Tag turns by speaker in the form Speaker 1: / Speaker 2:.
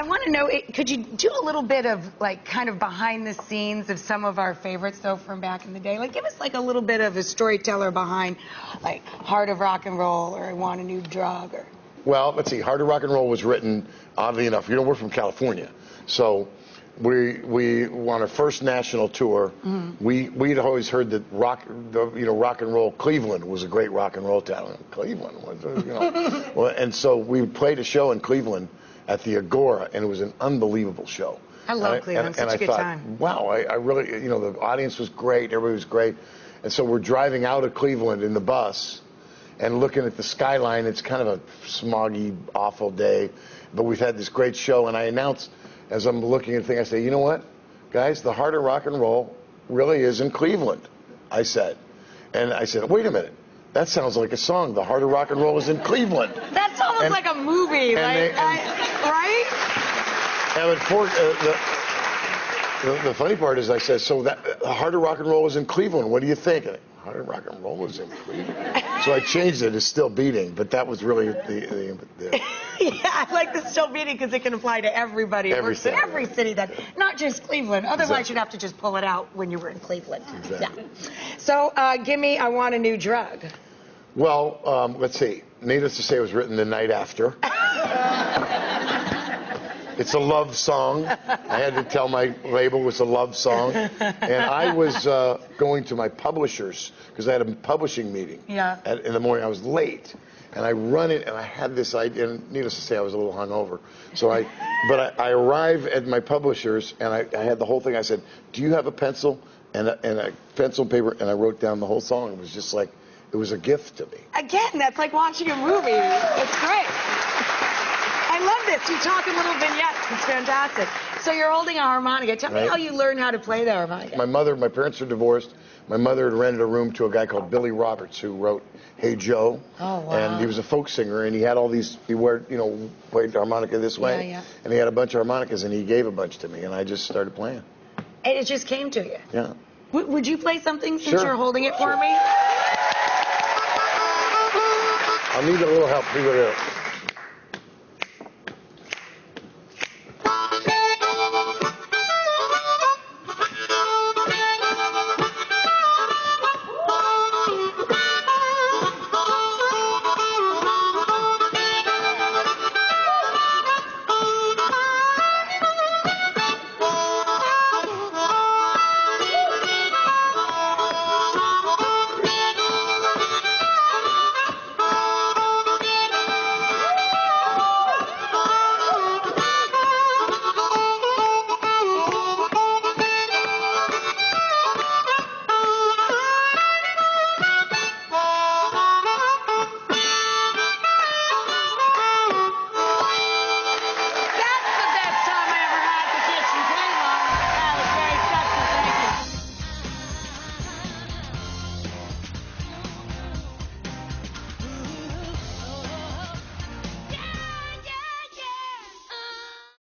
Speaker 1: I want to know, could you do a little bit of, like, kind of behind the scenes of some of our favorites, though, from back in the day? Like, give us, like, a little bit of a storyteller behind, like, Heart of Rock and Roll or I Want a New Drug or...
Speaker 2: Well, let's see. Heart of Rock and Roll was written, oddly enough, you know, we're from California. So we on our first national tour, we'd always heard that rock and roll Cleveland was a great rock and roll town. Cleveland was, you know. Well, and so we played a show in Cleveland at the Agora, and it was an unbelievable show.
Speaker 1: I love Cleveland. Such a good time.
Speaker 2: Wow, I really, you know, the audience was great. Everybody was great. And so we're driving out of Cleveland in the bus and looking at the skyline. It's kind of a smoggy, awful day, but we've had this great show. And I announced, as I'm looking at the thing, I say, you know what, guys, the Heart of Rock and Roll really is in Cleveland, I said. And I said, wait a minute. That sounds like a song. The Heart of Rock and Roll is in Cleveland.
Speaker 1: That's almost like a movie, right?
Speaker 2: And the funny part is I said, so that the Heart of Rock and Roll is in Cleveland. What do you think? And Heart of Rock and Roll is in Cleveland. So I changed it. It's still beating, but that was really the
Speaker 1: Yeah, I like the still beating because it can apply to everybody. It works in every city, that, not just Cleveland. Otherwise, you'd have to just pull it out when you were in Cleveland.
Speaker 2: Exactly.
Speaker 1: Yeah. So, give me I Want a New Drug.
Speaker 2: Well, let's see. Needless to say, it was written the night after. It's a love song. I had to tell my label it was a love song. And I was going to my publishers because I had a publishing meeting in the morning. I was late. And I run it, and I had this idea, and needless to say, I was a little hungover. So I arrive at my publishers, and I had the whole thing. I said, do you have a pencil and a pencil and paper? And I wrote down the whole song. It was just like, it was a gift to me.
Speaker 1: Again, that's like watching a movie. It's great. I love this. You talk in little vignettes. It's fantastic. So you're holding a harmonica. Tell me how you learned how to play the harmonica.
Speaker 2: My parents are divorced. My mother had rented a room to a guy called Billy Roberts who wrote Hey Joe.
Speaker 1: Oh, wow.
Speaker 2: And he was a folk singer, and he had all these, played harmonica this way.
Speaker 1: Yeah.
Speaker 2: And he had a bunch of harmonicas, and he gave a bunch to me, and I just started playing.
Speaker 1: And it just came to you?
Speaker 2: Yeah.
Speaker 1: Would you play something since you're holding it for me?
Speaker 2: I'll need a little help. Here we go.